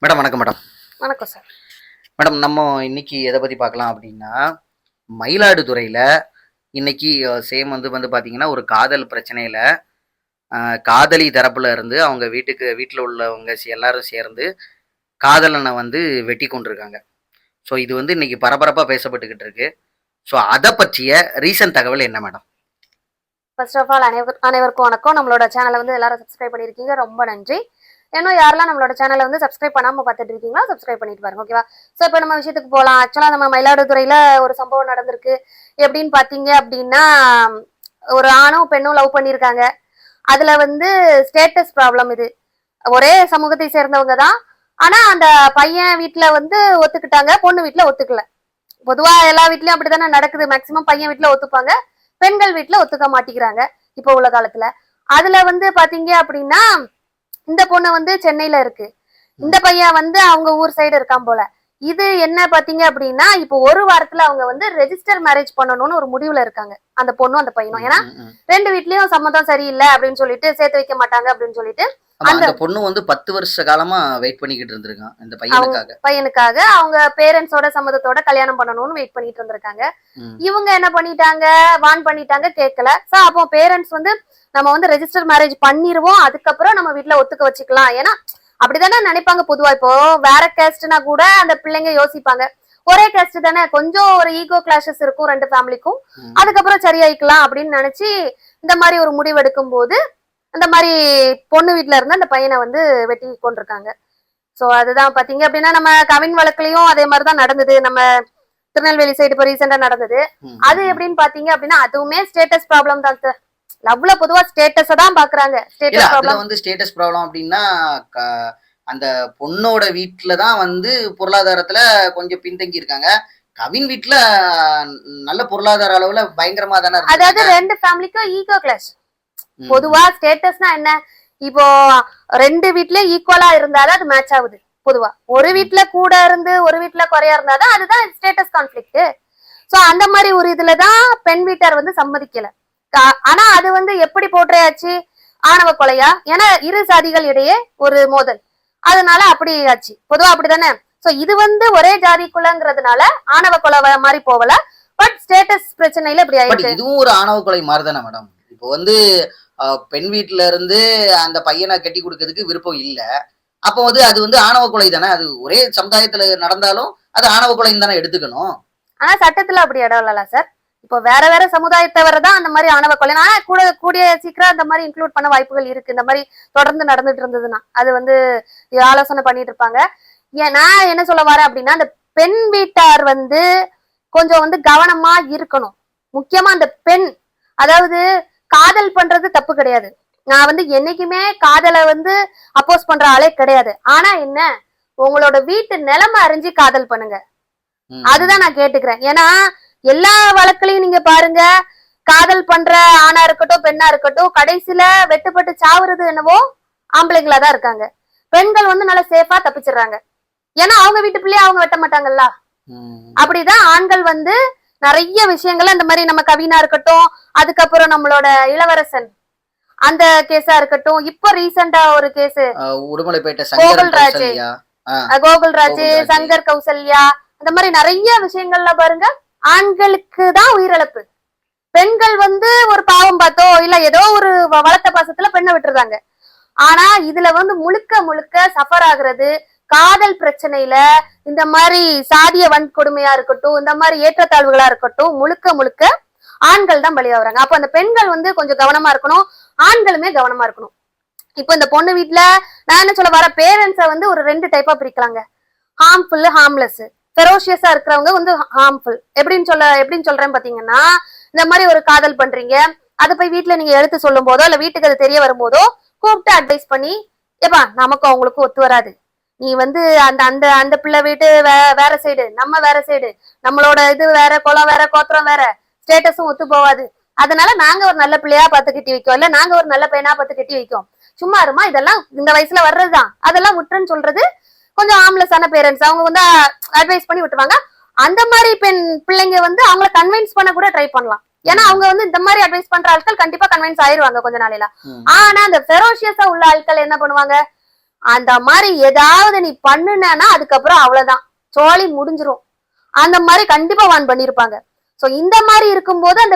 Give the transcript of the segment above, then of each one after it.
Madam வணக்கம் madam. வணக்கம் sir. Madam நம்ம இன்னைக்கு எதை பற்றி பார்க்கலாம் அப்படின்னா, மயிலாடுதுறையில் இன்னைக்கு சேம் வந்து பார்த்தீங்கன்னா ஒரு காதல் பிரச்சனையில் காதலி தரப்புல இருந்து அவங்க வீட்டில் உள்ளவங்க எல்லாரும் சேர்ந்து காதலனை வந்து வெட்டி கொண்டிருக்காங்க. ஸோ இது வந்து இன்னைக்கு பரபரப்பாக பேசப்பட்டுக்கிட்டு இருக்கு. ஸோ அதை பற்றிய ரீசன்ட் தகவல் என்ன மேடம்? ஃபர்ஸ்ட் ஆஃப் ஆல் அனைவருக்கும் வணக்கம். நம்மளோட சேனலை வந்து எல்லாரும் சப்ஸ்கிரைப் பண்ணியிருக்கீங்க, ரொம்ப நன்றி. இன்னும் யாரெல்லாம் நம்மளோட சேனலை வந்து சப்ஸ்கிரைப் பண்ணாமல் பார்த்துட்டு இருக்கீங்களா, சப்ஸ்கிரைப் பண்ணிட்டு பாருங்க, ஓகேவா? ஸோ இப்போ நம்ம விஷயத்துக்கு போகலாம். ஆக்சுவலாக நம்ம மயிலாடுதுறையில் ஒரு சம்பவம் நடந்திருக்கு. எப்படின்னு பார்த்தீங்க அப்படின்னா, ஒரு ஆணும் பெண்ணும் லவ் பண்ணியிருக்காங்க. அதில் வந்து ஸ்டேட்டஸ் ப்ராப்ளம். இது ஒரே சமூகத்தை சேர்ந்தவங்க தான். ஆனால் அந்த பையன் வீட்டில் வந்து ஒத்துக்கிட்டாங்க, பொண்ணு வீட்டில் ஒத்துக்கல. பொதுவாக எல்லா வீட்லையும் அப்படி தானே நடக்குது. மேக்சிமம் பையன் வீட்டில் ஒத்துப்பாங்க, பெண்கள் வீட்டுல ஒத்துக்க மாட்டேங்கிறாங்க இப்போ உள்ள காலத்துல. அதுல வந்து பாத்தீங்க அப்படின்னா, இந்த பொண்ணு வந்து சென்னையில இருக்கு, இந்த பையன் வந்து அவங்க ஊர் சைடு இருக்கான் போல. இது என்ன பாத்தீங்க அப்படின்னா, இப்போ ஒரு வாரத்துல அவங்க வந்து ரெஜிஸ்டர் மேரேஜ் பண்ணணும்னு ஒரு முடிவுல இருக்காங்க, அந்த பொண்ணும் அந்த பையனும். ஏன்னா ரெண்டு வீட்லயும் சம்மதம் சரியில்லை அப்படின்னு சொல்லிட்டு, சேர்த்து வைக்க மாட்டாங்க அப்படின்னு சொல்லிட்டு அந்த பொண்ணு வந்து 10 வருஷ காலமா வெயிட் பண்ணிக்கிட்டு இருந்திருக்கான் இந்த பையனுக்காக. அவங்க பேரண்ட்ஸோட சம்மதத்தோட கல்யாணம் பண்ணணும்னு வெயிட் பண்ணிட்டு இருந்திருக்காங்க. இவங்க என்ன பண்ணிட்டாங்க, வான் பண்ணிட்டாங்க, கேட்கல. சோ அப்போ பேரண்ட்ஸ் வந்து நம்ம வந்து ரெஜிஸ்டர் மேரேஜ் பண்ணிருவோம், அதுக்கப்புறம் நம்ம வீட்டுல ஒத்துக்க வச்சுக்கலாம். ஏன்னா அப்படித்தானே நினைப்பாங்க பொதுவா. இப்போ வேற கேஸ்ட்னா கூட அந்த பிள்ளைங்க யோசிப்பாங்க, ஒரே கேஸ்ட் தானே, கொஞ்சம் ஒரு ஈகோ கிளாஷஸ் இருக்கும் ரெண்டு ஃபேமிலிக்கும், அதுக்கப்புறம் சரியாயிக்கலாம் அப்படின்னு நினைச்சு இந்த மாதிரி ஒரு முடிவு எடுக்கும் போது அந்த மாதிரி பொண்ணு வீட்டுல இருந்து அந்த பையனை வந்து வெட்டி கொண்டிருக்காங்க. சோ அதுதான் பாத்தீங்க அப்படின்னா, நம்ம கவின் வழக்குலயும் அதே மாதிரிதான் நடந்தது. நம்ம திருநெல்வேலி சைடு இப்போ ரீசெண்டா நடந்தது. அது எப்படின்னு பாத்தீங்க அப்படின்னா, அதுவுமே ஸ்டேட்டஸ் ப்ராப்ளம் தான் சார். லவ்ல பொதுவா ஸ்டேட்டஸ் தான் பாக்குறாங்க. ஸ்டேட்டஸ் ப்ராப்ளம் வந்து ஸ்டேட்டஸ் ப்ராப்ளம் அப்படின்னா, அந்த பொண்ணோட வீட்டுலதான் வந்து பொருளாதாரத்துல கொஞ்சம் பின்தங்கி இருக்காங்க. கவின் வீட்டுல நல்ல பொருளாதார அளவுல பயங்கரமா தானே. அதாவது ரெண்டு ஃபேமிலிக்கும் ஈகோ கிளாஷ். பொதுவா ஸ்டேட்டஸ்னா என்ன, இப்போ ரெண்டு வீட்லயும் ஈக்குவலா இருந்தாதான் அது மேட்ச் ஆகுது. பொதுவா ஒரு வீட்டுல கூட இருந்து ஒரு வீட்டுல குறையா இருந்தாதான் அதுதான் ஸ்டேட்டஸ் கான்ஃபிளிக்ட். சோ அந்த மாதிரி ஒரு இதுலதான் பெண் வீட்டார் வந்து சம்மதிக்கல. ஆனா அது வந்து எப்படி போற்றையாச்சு, ஆணவ கொலையா? ஏன்னா இரு சாதிகள் இடையே ஒரு மோதல், அதனால அப்படி ஆச்சு. பொதுவா அப்படித்தானே. சோ இது வந்து ஒரே ஜாதிக்குள்ளங்கிறதுனால ஆணவ கொலை மாதிரி போகல, பட் ஸ்டேட்டஸ் பிரச்சனையில இப்படி ஆயிடுச்சு. இதுவும் ஒரு ஆணவ கொலை மாதிரிதானே மேடம். இப்போ வந்து பெண் வீட்டுல இருந்து அந்த பையனை கட்டி கொடுக்கறதுக்கு விருப்பம் இல்ல, அப்போ வந்து அது வந்து ஆணவ கொலை தானே. அது ஒரே சமுதாயத்துல நடந்தாலும் அது ஆணவ கொலைன்னு தானே எடுத்துக்கணும். ஆனா சட்டத்துல அப்படி இடம் இல்லல சார். இப்போ வேற வேற சமுதாயத்தவரை தான் அந்த மாதிரி ஆணவ கொலை. ஆனா கூடிய சீக்கிரம் அந்த மாதிரி இன்க்ளூட் பண்ண வாய்ப்புகள் இருக்கு. இந்த மாதிரி தொடர்ந்து நடந்துட்டு இருந்ததுன்னா அது வந்து ஆலோசனை பண்ணிட்டு இருப்பாங்க. நான் என்ன சொல்ல வரேன் அப்படின்னா, அந்த பெண் வீட்டார் வந்து கொஞ்சம் வந்து கவனமா இருக்கணும். முக்கியமா அந்த பெண், அதாவது காதல் பண்றது தப்பு கிடையாது. நான் வந்து என்னைக்குமே காதலை வந்து அப்போஸ் பண்ற ஆளே கிடையாது. ஆனா என்ன, உங்களோட வீட்டு நிலைமை அறிஞ்சு காதல் பண்ணுங்க, அதுதான் நான் கேட்டுக்கிறேன். ஏன்னா எல்லா வழக்குலையும் நீங்க பாருங்க, காதல் பண்ற ஆணா இருக்கட்டும் பெண்ணா இருக்கட்டும், கடைசியில வெட்டுப்பட்டு சாவுறது என்னவோ ஆம்பளைங்களா தான் இருக்காங்க. பெண்கள் வந்து நல்லா சேஃபா தப்பிச்சிடுறாங்க. ஏன்னா அவங்க வீட்டு பிள்ளைய அவங்க வெட்ட மாட்டாங்கல்ல. அப்படிதான் ஆண்கள் வந்து நிறைய விஷயங்கள் அந்த மாதிரி, நம்ம கவினா இருக்கட்டும், அதுக்கப்புறம் நம்மளோட இளவரசன் அந்த கேஸா இருக்கட்டும், இப்ப ரீசெண்டா ஒரு கேஸ் கோகுல்ராஜ், சங்கர் கௌசல்யா, அந்த மாதிரி நிறைய விஷயங்கள்ல பாருங்க, ஆண்களுக்கு தான் உயிரிழப்பு. பெண்கள் வந்து ஒரு பாவம் பார்த்தோ இல்ல ஏதோ ஒரு வளர்த்த பாசத்துல பெண்ணை விட்டுருந்தாங்க. ஆனா இதுல வந்து முழுக்க முழுக்க சஃபர் ஆகுறது காதல் பிரச்சனையில, இந்த மாதிரி சாதிய வன்கொடுமையா இருக்கட்டும், இந்த மாதிரி ஏற்றத்தாழ்வுகளா இருக்கட்டும், முழுக்க முழுக்க ஆண்கள் தான் பலியாகிறாங்க. அப்ப அந்த பெண்கள் வந்து கொஞ்சம் கவனமா இருக்கணும், ஆண்களுமே கவனமா இருக்கணும். இப்ப இந்த பொண்ணு வீட்டுல நான் என்ன சொல்ல வர, பேரண்ட்ஸை வந்து ஒரு ரெண்டு டைப்பா பிரிக்கலாங்க. Harmful, harmless. ஃபெரோஷியஸா இருக்கிறவங்க வந்து ஹார்ம்ஃபுல். எப்படின்னு சொல்றேன்னு பாத்தீங்கன்னா, இந்த மாதிரி ஒரு காதல் பண்றீங்க, அதை போய் வீட்டுல நீங்க எடுத்து சொல்லும் போதோ இல்ல வீட்டுக்கு அது தெரிய வரும்போதோ கூப்பிட்டு அட்வைஸ் பண்ணி, ஏப்பா நமக்கு அவங்களுக்கு ஒத்து வராது, நீ வந்து அந்த அந்த அந்த பிள்ளை வீட்டு வேற சைடு, நம்ம வேற சைடு, நம்மளோட இது வேற, குலம் வேற, கோத்திரம் வேற, ஸ்டேட்டஸும் ஒத்து போவாது, அதனால நாங்க ஒரு நல்ல பிள்ளையா பார்த்து கட்டி வைக்கோம், இல்ல நாங்க ஒரு நல்ல பையனா பார்த்து கட்டி வைக்கோம், சும்மா இருமா, இதெல்லாம் இந்த வயசுல வர்றதுதான், அதெல்லாம் விட்டுருன்னு சொல்றது கொஞ்சம் ஆம்லெஸ்ஸான பேரண்ட்ஸ். அவங்க வந்து அட்வைஸ் பண்ணி விட்டுருவாங்க. அந்த மாதிரி பெண் பிள்ளைங்க வந்து அவங்கள கன்வின்ஸ் பண்ண கூட ட்ரை பண்ணலாம். ஏன்னா அவங்க வந்து இந்த மாதிரி அட்வைஸ் பண்ற ஆட்கள் கண்டிப்பா கன்வின்ஸ் ஆயிருவாங்க கொஞ்ச நாளையில. ஆனா அந்த ஃபெரோஷியஸா உள்ள ஆட்கள் என்ன பண்ணுவாங்க, அந்த மாதிரி ஏதாவது நீ பண்ணுனா அதுக்கப்புறம் அவ்வளவுதான், சோழி முடிஞ்சிரும். அந்த மாதிரி கண்டிப்பா வான் பண்ணிருப்பாங்க. சோ இந்த மாதிரி இருக்கும்போது அந்த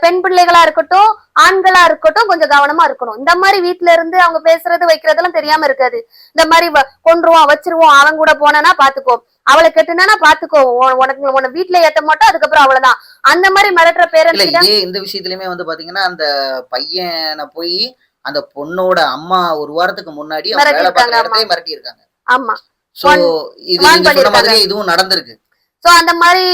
பெண் பிள்ளைகளா இருக்கட்டும் ஆண்களா இருக்கட்டும் கொஞ்சம் கவனமா இருக்கணும். இந்த மாதிரி வீட்டுல இருந்து அவங்க பேசுறது வைக்கிறதெல்லாம் தெரியாம இருக்காது. இந்த மாதிரி கொன்றுவோம் வச்சிருவோம், அவன் கூட போனா பாத்துக்கோ, அவளை கெட்டுனா பாத்துக்கோ, உனக்கு உன வீட்டுல ஏத்த மாட்டோம், அதுக்கப்புறம் அவ்வளவுதான். அந்த மாதிரி மிரட்டுற பேரண்ட்ஸ் இந்த விஷயத்திலுமே வந்து பாத்தீங்கன்னா அந்த பையனை போய் அந்த பொண்ணோட அம்மா ஒரு வாரத்துக்கு முன்னாடி வேலை பார்க்குற இடத்தையே மிரட்டி இருக்காங்க. ஆமா. சோ இது நீங்க சொன்ன மாதிரியே இதுவும் நடந்திருக்கு. சோ அந்த மாதிரி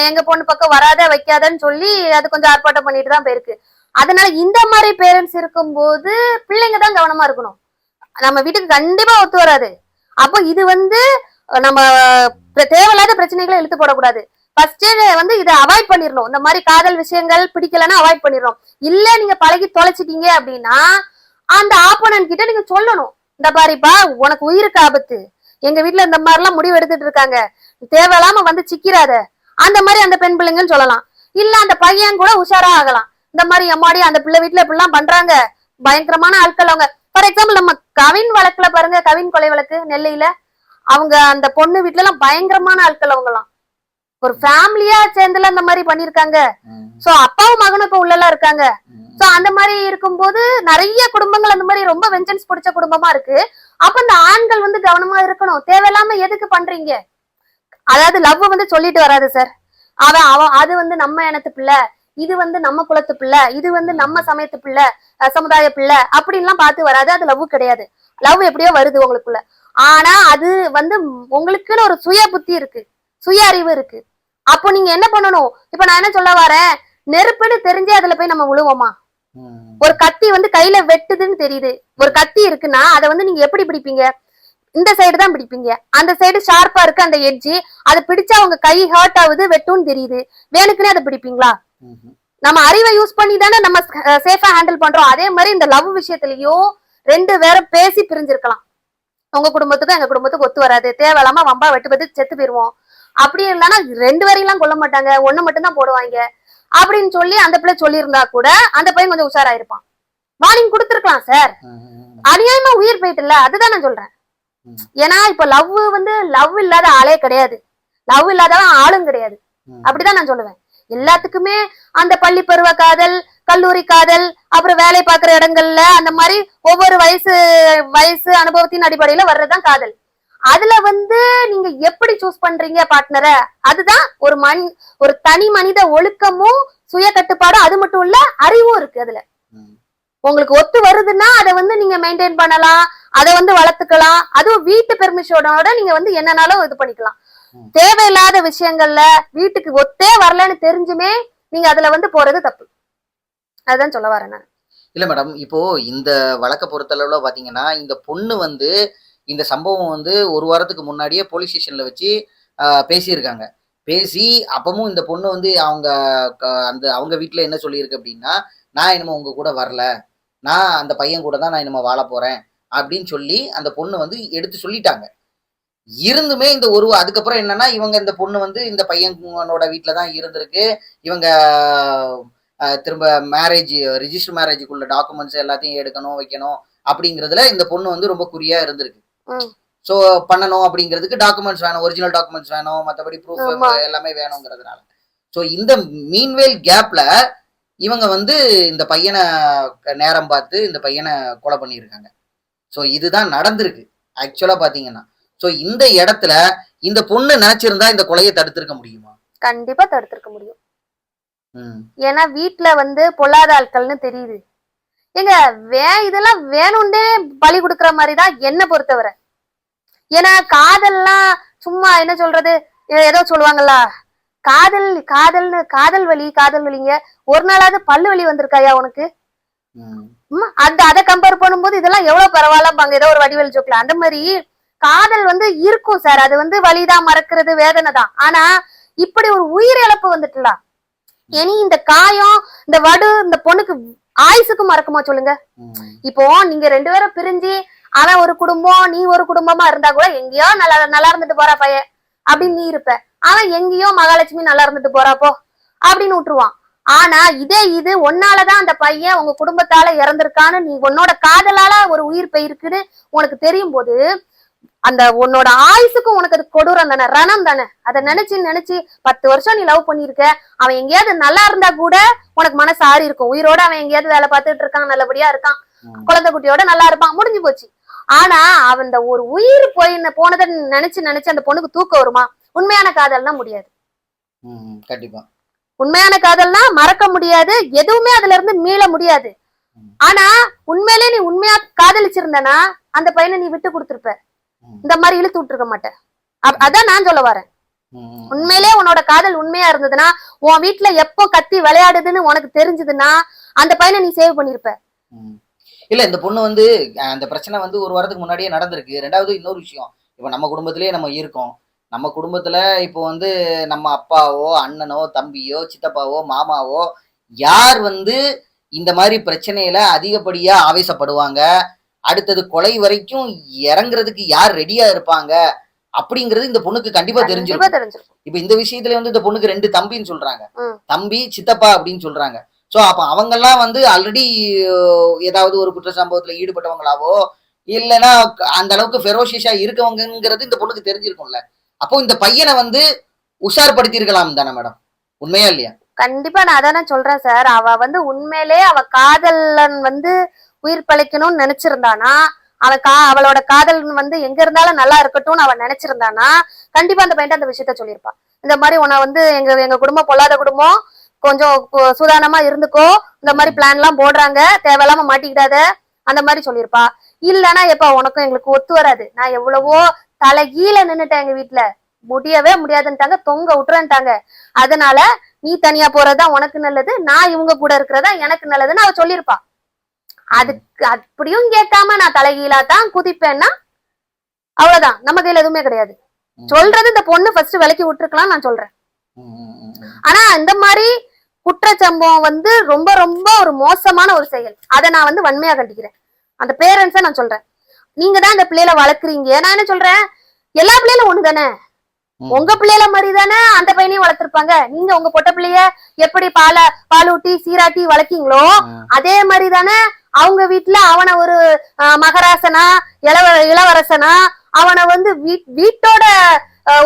எங்க பொண்ணு பக்கம் வராத வைக்காதன்னு சொல்லி அது கொஞ்சம் ஆர்ப்பாட்டம் பண்ணிட்டு தான் போயிருக்கு. அதனால இந்த மாதிரி பேரண்ட்ஸ் இருக்கும்போது பிள்ளைங்க தான் கவனமா இருக்கணும். நம்ம வீட்டுக்கு கண்டிப்பா ஒத்து வராது. அப்போ இது வந்து நம்ம தேவையில்லாத பிரச்சனைகளை இழுத்து போடக்கூடாது. ஃபர்ஸ்டே வந்து இதை அவாய்ட் பண்ணிடணும். இந்த மாதிரி காதல் விஷயங்கள் பிடிக்கலன்னா அவாய்ட் பண்ணிடணும். இல்ல நீங்க பழகி தொலைச்சிட்டீங்க அப்படின்னா அந்த ஆப்போனன்ட் கிட்ட நீங்க சொல்லணும், இந்த பாரிப்பா உனக்கு உயிருக்கு ஆபத்து, எங்க வீட்டுல இந்த மாதிரி எல்லாம் முடிவு எடுத்துட்டு இருக்காங்க, தேவையில்லாம வந்து சிக்கிறாத, அந்த மாதிரி அந்த பெண் பிள்ளைங்கன்னு சொல்லலாம். இல்ல அந்த பையன் கூட உஷாரா ஆகலாம். இந்த மாதிரி எம்மாடி அந்த பிள்ளை வீட்டுல இப்படிலாம் பண்றாங்க, பயங்கரமான ஆட்கள் அவங்க. ஃபார் எக்ஸாம்பிள் நம்ம கவின் வழக்குல பாருங்க, கவின் கொலை வழக்கு நெல்லையில, அவங்க அந்த பொண்ணு வீட்டுல எல்லாம் பயங்கரமான ஆட்கள் அவங்க எல்லாம் ஒரு ஃபேமிலியா சேர்ந்துல அந்த மாதிரி பண்ணிருக்காங்க. சோ அப்பாவும் மகனும் இப்ப உள்ளலாம் இருக்காங்க. சோ அந்த மாதிரி இருக்கும்போது நிறைய குடும்பங்கள் அந்த மாதிரி ரொம்ப வெஞ்சன்ஸ் பிடிச்ச குடும்பமா இருக்கு. அப்ப இந்த ஆண்கள் வந்து கவனமா இருக்கணும். தேவையில்லாம எதுக்கு பண்றீங்க? அதாவது லவ் வந்து சொல்லிட்டு வராது சார். அவன் அது வந்து நம்ம இனத்து பிள்ளை, இது வந்து நம்ம குலத்து பிள்ளை, இது வந்து நம்ம சமயத்து பிள்ளை, சமுதாய பிள்ளை அப்படின்லாம் பார்த்து வராது. அது லவ் கிடையாது. லவ் எப்படியோ வருது உங்களுக்குள்ள. ஆனா அது வந்து உங்களுக்குன்னு ஒரு சுய புத்தி இருக்கு, சுய அறிவு இருக்கு. அப்போ நீங்க என்ன பண்ணணும்? இப்ப நான் என்ன சொல்ல வரேன், நெருப்புன்னு தெரிஞ்சே அதுல போய் நம்ம விழுவோமா? ஒரு கத்தி வந்து கையில வெட்டுதுன்னு தெரியுது, ஒரு கத்தி இருக்குன்னா அதை வந்து நீங்க எப்படி பிடிப்பீங்க? இந்த சைடு தான் பிடிப்பீங்க. அந்த சைடு ஷார்ப்பா இருக்கு அந்த எட்ஜி, அதை பிடிச்சா உங்க கை ஹர்ட் ஆகுது, வெட்டும்னு தெரியுது, வேணுக்குன்னே அதை பிடிப்பீங்களா? நம்ம அறிவை யூஸ் பண்ணி தானே நம்ம சேஃபா ஹேண்டில் பண்றோம். அதே மாதிரி இந்த லவ் விஷயத்திலயும் ரெண்டு பேரும் பேசி பிரிஞ்சிருக்கலாம். உங்க குடும்பத்துக்கும் எங்க குடும்பத்துக்கும் ஒத்து வராது, தேவையில்லாம வம்பா வெட்டு செத்து போயிருவோம். அப்படி இல்லைன்னா ரெண்டு வரையெல்லாம் கொல்ல மாட்டாங்க, ஒண்ணு மட்டும் தான் போடுவாங்க அப்படின்னு சொல்லி அந்த பிள்ளை சொல்லியிருந்தா கூட அந்த பையன் கொஞ்சம் உஷாராயிருப்பான். வார்னிங் கொடுத்துருக்கலாம் சார். அநியாயமா உயிர் போயிட்டுல, அதுதான் நான் சொல்றேன். ஏன்னா இப்ப லவ் வந்து லவ் இல்லாத ஆளே கிடையாது, லவ் இல்லாதவன் ஆளும் கிடையாது. அப்படிதான் நான் சொல்லுவேன். எல்லாத்துக்குமே அந்த பள்ளி பருவ காதல், கல்லூரி காதல், அப்புறம் வேலை பார்க்குற இடங்கள்ல அந்த மாதிரி ஒவ்வொரு வயசு அனுபவத்தின் அடிப்படையில வர்றதுதான் காதல். அதுல வந்து நீங்க எப்படி சூஸ் பண்றீங்க பார்ட்னரை, அதுதான் ஒரு தனி மனித ஒழுக்கமும் சுய கட்டுப்பாடும், அது மட்டும் இல்ல அறிவும் இருக்கு. அதுல உங்களுக்கு ஒத்து வருதுன்னா அதை வந்து நீங்க மெயின்டைன் பண்ணலாம், அதை வந்து வளர்த்துக்கலாம். அதுவும் வீட்டு பெர்மிஷனோட நீங்க வந்து என்னன்னாலும் இது பண்ணிக்கலாம். தேவையில்லாத விஷயங்கள்ல வீட்டுக்கு ஒத்தே வரலன்னு தெரிஞ்சுமே நீங்க அதுல வந்து போறது தப்பு. அதுதான் சொல்ல வரேன் நான். இல்ல மேடம், இப்போ இந்த வழக்க பொறுத்தளவுல பாத்தீங்கன்னா இந்த பொண்ணு வந்து இந்த சம்பவம் வந்து ஒரு வாரத்துக்கு முன்னாடியே போலீஸ் ஸ்டேஷன்ல வச்சு பேசியிருக்காங்க. பேசி அப்பவும் இந்த பொண்ணு வந்து அவங்க வீட்டுல என்ன சொல்லியிருக்கு அப்படின்னா, நான் என்னமோ உங்க கூட வரல, நான் அந்த பையன் கூட தான் நான் என்னமோ வாழ போறேன் அப்படின்னு சொல்லி அந்த பொண்ணு வந்து எடுத்து சொல்லிட்டாங்க. இருந்துமே இந்த அதுக்கப்புறம் என்னன்னா இவங்க இந்த பொண்ணு வந்து இந்த பையனோட வீட்டுல தான் இருந்திருக்கு. இவங்க திரும்ப ரிஜிஸ்டர் மேரேஜுக்குள்ள டாக்குமெண்ட்ஸ் எல்லாத்தையும் எடுக்கணும் வைக்கணும் அப்படிங்கிறதுல இந்த பொண்ணு வந்து ரொம்ப குறியா இருந்திருக்கு. சோ பண்ணணும் அப்படிங்கிறதுக்கு டாக்குமெண்ட்ஸ் வேணும், ஒரிஜினல் டாக்குமெண்ட்ஸ் வேணும், மற்றபடி ப்ரூஃப் எல்லாமே வேணுங்கிறதுனால. சோ இந்த மீன்வேல் கேப்ல இவங்க வந்து இந்த பையனை நேரம் பார்த்து இந்த பையனை கொலை பண்ணியிருக்காங்க. சோ இதுதான் நடந்திருக்கு ஆக்சுவலா பாத்தீங்கன்னா. சோ இந்த இடத்துல இந்த பொண்ணு நினைச்சிருந்தா இந்த கொலையை தடுத்திருக்க முடியுமா? கண்டிப்பா தடுத்திருக்க முடியும். ஏன்னா வீட்டுல வந்து பொல்லாத ஆட்கள்னு தெரியுது. ஏங்க இதெல்லாம் வேணும்னே பலி கொடுக்கற மாதிரிதான் என்ன பொறுத்தவரை. ஏன்னா காதல்லாம் சும்மா என்ன சொல்றது, ஏதோ சொல்லுவாங்கல்ல, காதல் வலிங்க, ஒரு நாளாவது பல்லு வலி வந்திருக்காயா உனக்கு? அதை கம்பேர் பண்ணும்போது இதெல்லாம் எவ்வளவு பரவாயில்லப்பாங்க, ஏதோ ஒரு வடிவேல் ஜோக்ல. அந்த மாதிரி காதல் வந்து இருக்கும் சார், அது வந்து வலிதான், மறக்கிறது, வேதனை தான். ஆனா இப்படி ஒரு உயிர் இழப்பு வந்துட்டுல, இனி இந்த காயம், இந்த வடு இந்த பொண்ணுக்கு ஆயுசுக்கு மறக்குமா சொல்லுங்க? இப்போ நீங்க ரெண்டு பேரும் பிரிஞ்சு அவன் ஒரு குடும்பம் நீ ஒரு குடும்பமா இருந்தா கூட எங்கேயோ நல்லா இருந்துட்டு போறா பையன் அப்படின்னு நீ இருப்ப. அவன் எங்கேயோ மகாலட்சுமி நல்லா இருந்துட்டு போறாப்போ அப்படின்னு விட்டுருவான். ஆனா இது ஒன்னாலதான் அந்த பையன் உங்க குடும்பத்தால இறந்திருக்கான்னு நீ உன்னோட காதலால ஒரு உயிர் போயிருக்குன்னு உனக்கு தெரியும் போது அந்த உன்னோட ஆயுசுக்கும் உனக்கு அது கொடூரம் தானே, ரணம் தானே. அதை நினைச்சு 10 வருஷம் நீ லவ் பண்ணிருக்க. அவன் எங்கேயாவது நல்லா இருந்தா கூட உனக்கு மனசு ஆறி இருக்கும். உயிரோட அவன் எங்கேயாவது வேலை பார்த்துட்டு இருக்கான், நல்லபடியா இருக்கான், குழந்தை குட்டியோட நல்லா இருப்பான், முடிஞ்சு போச்சு. ஆனா அவன் ஒரு உயிர் போனதை நினைச்சு அந்த பொண்ணுக்கு தூக்கம் வருமா? உண்மையான காதல்னா முடியாது. கண்டிப்பா உண்மையான காதல்னா மறக்க முடியாது, எதுவுமே அதுல இருந்து மீள முடியாது. ஆனா உண்மையிலே நீ உண்மையா காதலிச்சிருந்தனா அந்த பையனை நீ விட்டு கொடுத்திருப்ப, இந்த மாதிரி இழுத்து விட்டுருக்க மாட்டேன். அதான் நான் சொல்ல வரேன். உண்மையிலே உன்னோட காதல் உண்மையா இருந்ததுன்னா, உன் வீட்டுல எப்போ கத்தி விளையாடுதுன்னு உனக்கு தெரிஞ்சதுன்னா அந்த பையனை நீ சேவ் பண்ணிருப்ப. இல்ல இந்த பொண்ணு வந்து அந்த பிரச்சனை வந்து ஒரு வாரத்துக்கு முன்னாடியே நடந்திருக்கு. ரெண்டாவது இன்னொரு விஷயம், இப்ப நம்ம குடும்பத்திலேயே நம்ம இருக்கோம். நம்ம குடும்பத்துல இப்போ வந்து நம்ம அப்பாவோ அண்ணனோ தம்பியோ சித்தப்பாவோ மாமாவோ யார் வந்து இந்த மாதிரி பிரச்சனையில அதிகப்படியா ஆவேசப்படுவாங்க, அடுத்தது கொலை வரைக்கும் இறங்குறதுக்கு யார் ரெடியா இருப்பாங்க அப்படிங்கிறது இந்த பொண்ணுக்கு கண்டிப்பா தெரிஞ்சிருக்கும். இப்ப இந்த விஷயத்துல வந்து இந்த பொண்ணுக்கு 2 தம்பின்னு சொல்றாங்க, தம்பி சித்தப்பா அப்படின்னு சொல்றாங்க. சோ அப்ப அவங்க எல்லாம் வந்து ஆல்ரெடி ஏதாவது ஒரு குற்ற சம்பவத்துல ஈடுபட்டவங்களாவோ இல்லைன்னா அந்த அளவுக்கு ஃபெரோஷியஸா இருக்கவங்கிறது இந்த பொண்ணுக்கு தெரிஞ்சிருக்கும்ல. அப்போ இந்த பையனை வந்து உஷார்படுத்தி இருக்கலாம் தானே மேடம், உண்மையா இல்லையா? கண்டிப்பா நான் அதானே சொல்றேன் சார். அவ வந்து உண்மையிலே அவ காதலன் வந்து உயிர் பழைக்கணும்னு நினைச்சிருந்தானா, அவளோட காதல் வந்து எங்க இருந்தாலும் நல்லா இருக்கட்டும்னு அவன் நினைச்சிருந்தானா கண்டிப்பா அந்த பையன் அந்த விஷயத்த சொல்லியிருப்பான். இந்த மாதிரி உன்னை வந்து எங்க குடும்பம் பொல்லாத குடும்பம், கொஞ்சம் சூதானமா இருந்துக்கோ, இந்த மாதிரி பிளான் எல்லாம் போடுறாங்க, தேவையில்லாம மாட்டிக்கிட்டாத, அந்த மாதிரி சொல்லியிருப்பா. இல்லன்னா எப்ப உனக்கும் எங்களுக்கு ஒத்து வராது, நான் எவ்வளவோ தலைகீழ நின்னுட்டேன், எங்க வீட்டுல முடியவே முடியாதுன்ட்டாங்க, தொங்க விட்டுறேன்ட்டாங்க, அதனால நீ தனியா போறதுதான் உனக்கு நல்லது, நான் இவங்க கூட இருக்கிறதா எனக்கு நல்லதுன்னு அவ சொல்லியிருப்பா. அதுக்கு அப்படியும் கேட்காம நான் தலைகீழா தான் குதிப்பேன்னா அவ்வளவுதான், நம்ம கையில எதுவுமே கிடையாது. சொல்றது இந்த பொண்ணு ஃபர்ஸ்ட் விலக்கி விட்டுருக்கலாம் நான் சொல்றேன். ஆனா இந்த மாதிரி குற்றச்சம்பவம் வந்து ரொம்ப ரொம்ப ஒரு மோசமான ஒரு செயல். அதை நான் வந்து வன்மையா கண்டிக்கிறேன். அந்த பேரண்ட்ஸ நான் சொல்றேன், நீங்க தான் இந்த பிள்ளைல வளர்க்குறீங்க. நான் என்ன சொல்றேன், எல்லா பிள்ளைகளும் ஒண்ணு தானே, உங்க பிள்ளைல மாதிரி தானே அந்த பையனையும் வளர்த்திருப்பாங்க. நீங்க உங்க பொட்ட பிள்ளைய எப்படி பாலூட்டி சீராட்டி வளர்க்கீங்களோ அதே மாதிரி தானே அவங்க வீட்டுல அவனை ஒரு மகராசனா இளவரசனா அவனை வந்து வீட்டோட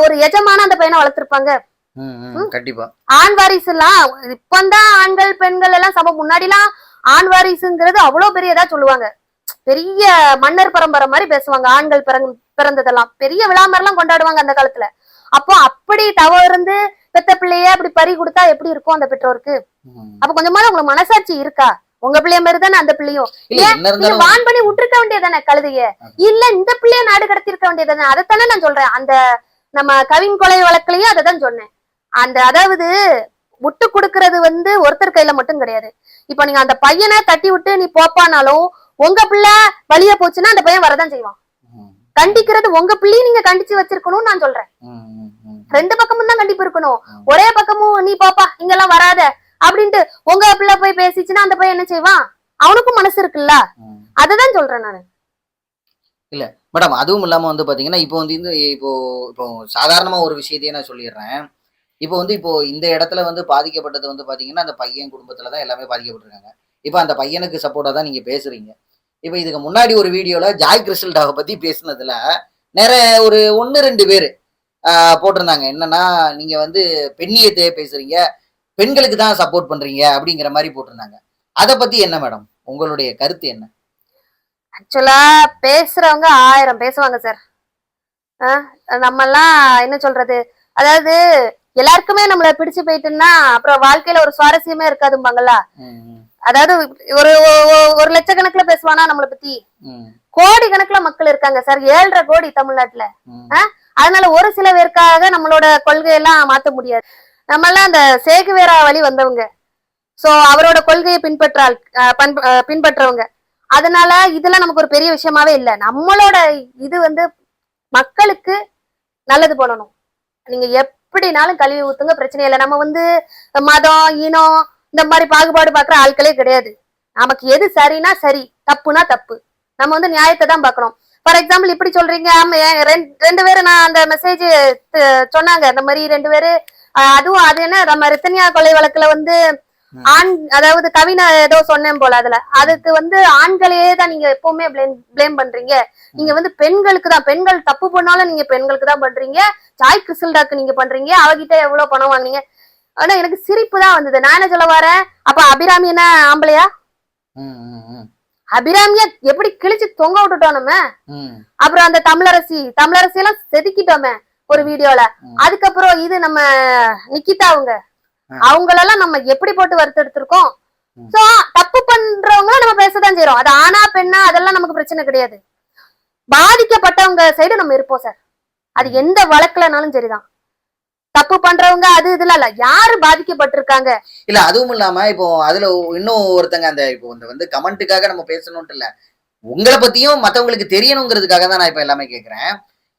ஒரு எஜமான அந்த பையனை வளர்த்திருப்பாங்க. கண்டிப்பா ஆண் வாரிசு எல்லாம் இப்பந்தான் ஆண்கள் பெண்கள் எல்லாம் சமம். முன்னாடி எல்லாம் ஆண் வாரிசுங்கிறது அவ்வளவு பெரியதா சொல்லுவாங்க, பெரிய மன்னர் பரம்பரை மாதிரி பேசுவாங்க. ஆண்கள் பிறந்ததெல்லாம் பெரிய விழாமரம் எல்லாம் கொண்டாடுவாங்க அந்த காலத்துல. அப்போ அப்படி தவ இருந்து பெத்த பிள்ளைய அப்படி பறி கொடுத்தா எப்படி இருக்கும் அந்த பெற்றோருக்கு? அப்ப கொஞ்சமாவது உங்களுக்கு மனசாட்சி இருக்கா? உங்க பிள்ளைய மாதிரி தானே அந்த பிள்ளையும். நீங்க வான் பண்ணி விட்டுருக்க வேண்டியதானே கழுதைய, இல்ல இந்த பிள்ளைய நாடு கடத்திருக்க வேண்டியதானே. அதைத்தானே நான் சொல்றேன். அந்த நம்ம கவின் கொலை வழக்குலயும் அதை தான் சொன்னேன். அதாவது விட்டு கொடுக்கறது வந்து ஒருத்தர் கையில மட்டும் கிடையாது. இப்ப நீங்க அந்த பையனை தட்டி விட்டு நீ போப்பானாலும் உங்க பிள்ளை வழிய போச்சுன்னா அந்த பையன் வரதான் செய்வான். கண்டிக்கிறது உங்க பிள்ளையும் நீங்க கண்டிச்சு வச்சிருக்கணும்னு நான் சொல்றேன். 2 பக்கமும் தான் கண்டிப்பு இருக்கணும். ஒரே பக்கமும் நீ போப்பா இங்கெல்லாம் வராத அப்படின்ட்டு உங்க பிள்ளை போய் பேசிச்சுன்னா அந்த பையன் என்ன செய்வான்? அவனுக்கும் மனசு இருக்குல்ல, அததான் சொல்றேன் நானு. இல்ல மேடம், அதுவும் இல்லாம வந்து பாத்தீங்கன்னா இப்போ வந்து இப்போ சாதாரணமா ஒரு விஷயத்தையே நான் சொல்லிடுறேன். இப்போ இந்த இடத்துல வந்து பாதிக்கப்பட்டது வந்து பாத்தீங்கன்னா அந்த பையன் குடும்பத்துலதான் எல்லாமே பாதிக்கப்பட்டிருக்காங்க. இப்ப அந்த பையனுக்கு சப்போர்ட்டா தான் நீங்க பேசுறீங்க. இப்ப இதுக்கு முன்னாடி ஒரு வீடியோல ஜாய் கிறிஸ்டல்டாவை பத்தி பேசுனதுல நிறைய ஒரு 1-2 பேரு போட்டிருந்தாங்க. என்னன்னா நீங்க வந்து பெண்ணியத்தையே பேசுறீங்க, பெண்களுக்கு தான் சப்போர்ட் பண்றீங்க அப்படிங்கிற மாதிரி போட்டிருந்தாங்க. அதை பத்தி என்ன மேடம், உங்களுடைய கருத்து என்ன? ஆக்சுவலா பேசுறவங்க 1000 பேசுவாங்க சார். நம்ம எல்லாம் என்ன சொல்றது, அதாவது எல்லாருக்குமே நம்மள பிடிச்சு போயிட்டுன்னா அப்புறம் வாழ்க்கையில ஒரு சுவாரஸ்யமே இருக்காதும்பாங்கல்ல. அதாவது ஒரு லட்சக்கணக்குல பேசுவானா நம்மளை பத்தி, கோடி கணக்குல மக்கள் இருக்காங்க சார், 7.5 கோடி தமிழ்நாட்டுல. அதனால ஒரு சில பேருக்காக நம்மளோட கொள்கையெல்லாம் மாத்த முடியாது. நம்ம எல்லாம் அந்த சேகுவேரா வழி வந்தவங்க, சோ அவரோட கொள்கையை பின்பற்றவங்க. அதனால இதெல்லாம் நமக்கு ஒரு பெரிய விஷயமாவே இல்லை. நம்மளோட இது வந்து மக்களுக்கு நல்லது பண்ணணும். நீங்க எப்படினாலும் கழுவி ஊத்துங்க, பிரச்சனை இல்லை. நம்ம வந்து மதம் இனம் இந்த மாதிரி பாகுபாடு பாக்குற ஆட்களே கிடையாது. நமக்கு எது சரினா சரி, தப்புனா தப்பு. நம்ம வந்து நியாயத்தை தான் பாக்கணும். ஃபார் எக்ஸாம்பிள் இப்படி சொல்றீங்க, 2 பேரு நான் அந்த மெசேஜ் சொன்னாங்க, இந்த மாதிரி 2 பேரு அதுவும் அது என்ன நம்ம ரித்தன்யா கொலை வழக்குல வந்து அதாவது கவினை ஏதோ சொன்னேன் போல அதுல அதுக்கு வந்து ஆண்களையே தான் நீங்க எப்பவுமே பிளேம் பண்றீங்க. நீங்க வந்து பெண்களுக்கு தான், பெண்கள் தப்பு பண்ணாலும் நீங்க பெண்களுக்கு தான் பண்றீங்க. ஜாய் கிறிஸ்டல்டாக்கு நீங்க பண்றீங்க, அவகிட்ட எவ்வளவு பணம் வாங்குனீங்க. ஆனா எனக்கு சிரிப்பு தான் வந்தது. நான் என்ன சொல்ல வரேன், அப்ப அபிராமி என்ன ஆம்பளையா? அபிராமிய எப்படி கிழிச்சு தொங்க விட்டுட்டோம் நம்ம. அப்புறம் அந்த தமிழரசி எல்லாம் செதுக்கிட்டோமே ஒரு வீடியோல. அதுக்கப்புறம் இது நம்ம நிக்கிதா அவங்களெல்லாம் நம்ம எப்படி போட்டு வறுத்தெடுத்திருக்கோம். சோ தப்பு பண்றவங்க நம்ம பேசதான் செய்யறோம். அது ஆனா பெண்ணா அதெல்லாம் நமக்கு பிரச்சனை கிடையாது. பாதிக்கப்பட்டவங்க சைடு நம்ம இருப்போம் சார். அது எந்த வழக்குலனாலும் சரிதான். தப்பு பண்றவங்க அது இதுல இல்ல, யாரு பாதிக்கப்பட்டிருக்காங்க. இல்ல அதுவும் இல்லாம இப்போ அதுல இன்னும் ஒருத்தங்க அந்த இப்போ வந்து கமெண்ட்டுக்காக நம்ம பேசணும்ட்டு இல்ல, உங்களை பத்தியும் மத்தவங்களுக்கு தெரியணுங்கிறதுக்காக தான் நான் இப்ப எல்லாமே கேக்குறேன்.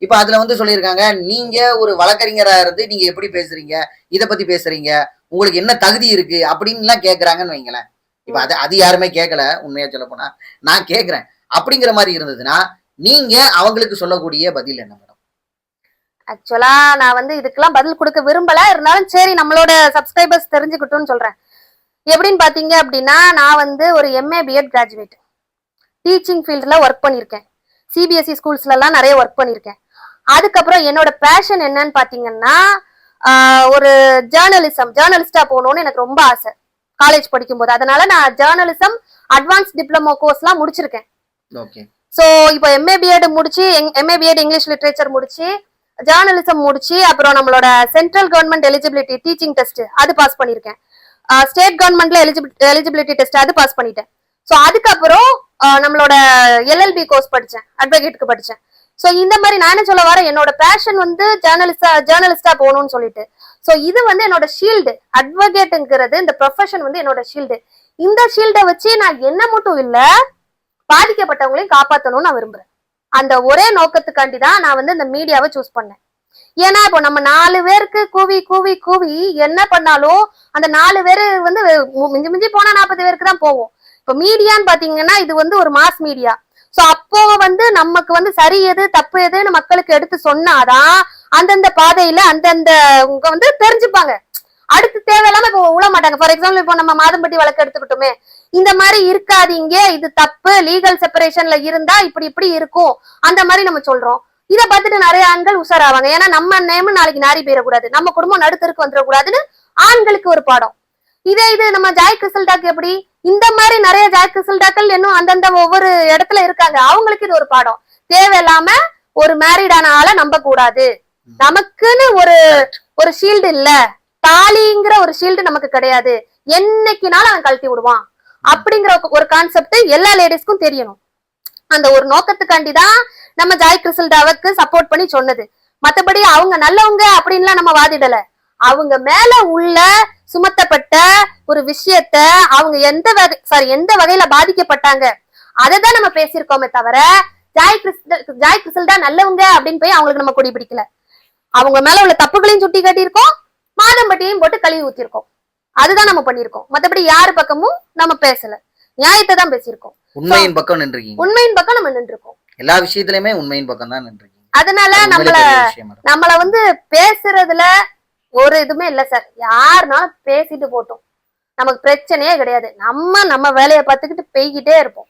இப்ப அதுல வந்து சொல்லியிருக்காங்க, நீங்க ஒரு வழக்கறிஞரா இருந்து நீங்க எப்படி பேசுறீங்க, இத பத்தி பேசுறீங்க, உங்களுக்கு என்ன தகுதி இருக்கு அப்படின்னு எல்லாம் கேக்குறாங்கன்னு வைங்களேன். இப்ப அது யாருமே கேட்கல, உண்மையா சொல்ல போனா நான் கேக்குறேன். அப்படிங்கிற மாதிரி இருந்ததுன்னா நீங்க அவங்களுக்கு சொல்லக்கூடிய பதில் என்ன மேடம்? ஆக்சுவலா நான் வந்து இதுக்கெல்லாம் பதில் கொடுக்க விரும்பல, இருந்தாலும் சரி நம்மளோட சப்ஸ்கிரைபர்ஸ் தெரிஞ்சுக்கிட்டோம்னு சொல்றேன். எப்படின்னு பாத்தீங்க அப்படின்னா, நான் வந்து ஒரு MA BEd கிராஜுவேட், டீச்சிங் ஃபீல்ட்ல ஒர்க் பண்ணிருக்கேன், CBSE ஸ்கூல்ஸ்ல எல்லாம் நிறைய ஒர்க் பண்ணிருக்கேன். அதுக்கப்புறம் என்னோட பேஷன் என்னன்னு பாத்தீங்கன்னா, ஒரு ஜேர்னலிஸ்டா போகணும்னு எனக்கு ரொம்ப ஆசை காலேஜ் படிக்கும்போது. அதனால நான் ஜேர்னலிசம் அட்வான்ஸ் டிப்ளமோ கோர்ஸ் எல்லாம் முடிச்சிருக்கேன். சோ இப்போ MA BEd முடிச்சு, MA BEd இங்கிலீஷ் லிட்ரேச்சர் முடிச்சு, ஜேர்னலிசம் முடிச்சு, அப்புறம் நம்மளோட central government eligibility teaching test அது பாஸ் பண்ணிருக்கேன். ஸ்டேட் கவர்மெண்ட்ல எலிஜிபிலிட்டி டெஸ்ட் அது பாஸ் பண்ணிட்டேன். சோ அதுக்கப்புறம் நம்மளோட LLB கோர்ஸ் படிச்சேன், அட்வொகேட்டுக்கு படிச்சேன். சோ இந்த மாதிரி நான் என்ன சொல்ல வரேன், என்னோட பேஷன் வந்து ஜேர்னலிஸ்டா போகணும்னு சொல்லிட்டு. சோ இது வந்து என்னோட ஷீல்டு. அட்வொகேட்டுங்கிறது இந்த ப்ரொஃபஷன் வந்து என்னோட ஷீல்டு. இந்த ஷீல்டை வச்சு நான் என்ன மட்டும் இல்ல, பாதிக்கப்பட்டவங்களையும் காப்பாற்றணும்னு நான் விரும்புறேன். அந்த ஒரே நோக்கத்துக்காண்டி தான் நான் வந்து இந்த மீடியாவை சூஸ் பண்ணேன். ஏன்னா இப்போ நம்ம 4 பேருக்கு கூவி கூவி கூவி என்ன பண்ணாலும் அந்த 4 பேரு வந்து மிஞ்சி மிஞ்சி போனா 40 பேருக்கு தான் போவோம். இப்போ மீடியான்னு பாத்தீங்கன்னா இது வந்து ஒரு மாஸ் மீடியா. சோ அப்போ வந்து நமக்கு வந்து சரி எது தப்பு எதுன்னு மக்களுக்கு எடுத்து சொன்னாதான் அந்தந்த பாதையில அந்தந்த வந்து தெரிஞ்சுப்பாங்க. அடுத்து தேவையில்லாம இப்போ உழ மாட்டாங்க. ஃபார் எக்ஸாம்பிள் இப்போ நம்ம மாதம்பட்டி வழக்கு எடுத்துக்கிட்டோமே, இந்த மாதிரி இருக்காதீங்க, இது தப்பு, லீகல் செப்பரேஷன்ல இருந்தா இப்படி இப்படி இருக்கும், அந்த மாதிரி நம்ம சொல்றோம். இதை பார்த்துட்டு நிறைய ஆண்கள் உஷாராவாங்க. ஏன்னா நம்ம நேம் நாளைக்கு நாரி போயிடக்கூடாது, நம்ம குடும்பம் நடுத்தருக்கு வந்துடக்கூடாதுன்னு ஆண்களுக்கு ஒரு பாடம். இது நம்ம ஜாய் கிறிஸ்டல்டாக் எப்படி, இந்த மாதிரி நிறைய ஜாய் கிறிஸ்டல்டாக்கள் இன்னும் அந்தந்த ஒவ்வொரு இடத்துல இருக்காங்க, அவங்களுக்கு இது ஒரு பாடம். தேவையில்லாம ஒரு மேரிடான ஆளை நம்ப கூடாது. நமக்குன்னு ஒரு ஷீல்டு இல்ல, தாலிங்கிற ஒரு ஷீல்டு நமக்கு கிடையாது, என்னைக்குனாலும் அவன் கழட்டி விடுவான் அப்படிங்கிற ஒரு கான்செப்ட் எல்லா லேடிஸ்க்கும் தெரியணும். அந்த ஒரு நோக்கத்துக்காண்டிதான் நம்ம ஜாய் கிறிஸ்டல்டாவுக்கு சப்போர்ட் பண்ணி சொன்னது. மத்தபடி அவங்க நல்லவங்க அப்படின்லாம் நம்ம வாதிடல. அவங்க மேல உள்ள சுமத்தப்பட்ட ஒரு விஷயத்த அவங்க எந்த வகையில பாதிக்கப்பட்டாங்க அததான் நம்ம பேசியிருக்கோமே தவிர ஜாய் கிறிஸ்டல்டா நல்லவங்க அப்படின்னு போய் அவங்களுக்கு நம்ம கொடி பிடிக்கல. அவங்க மேல உள்ள தப்புகளையும் சுட்டி காட்டியிருக்கோம், மாதம்பட்டியையும் போட்டு கழுவி ஊத்திருக்கோம். அதுதான் நம்ம பண்ணிருக்கோம். மத்தபடி யாரு பக்கமும் நம்ம பேசல, நியாயத்தை தான் பேசியிருக்கோம். உண்மையின் பக்கம் நின்றுக்கீங்க. உண்மையின் பக்கம் நம்ம நின்றுருக்கோம். எல்லா விஷயத்திலுமே உண்மையின் பக்கம் தான் நின்றுக்கீங்க. அதனால நம்மள வந்து பேசுறதுல ஒரு இதுமே இல்ல சார். யாருனாலும் பேசிட்டு போட்டோம், நமக்கு பிரச்சனையே கிடையாது. நம்ம வேலையை பார்த்துக்கிட்டு போய்கிட்டே இருப்போம்.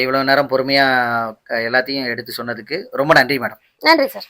இவ்வளவு நேரம் பொறுமையா எல்லாத்தையும் எடுத்து சொன்னதுக்கு ரொம்ப நன்றி மேடம். நன்றி சார்.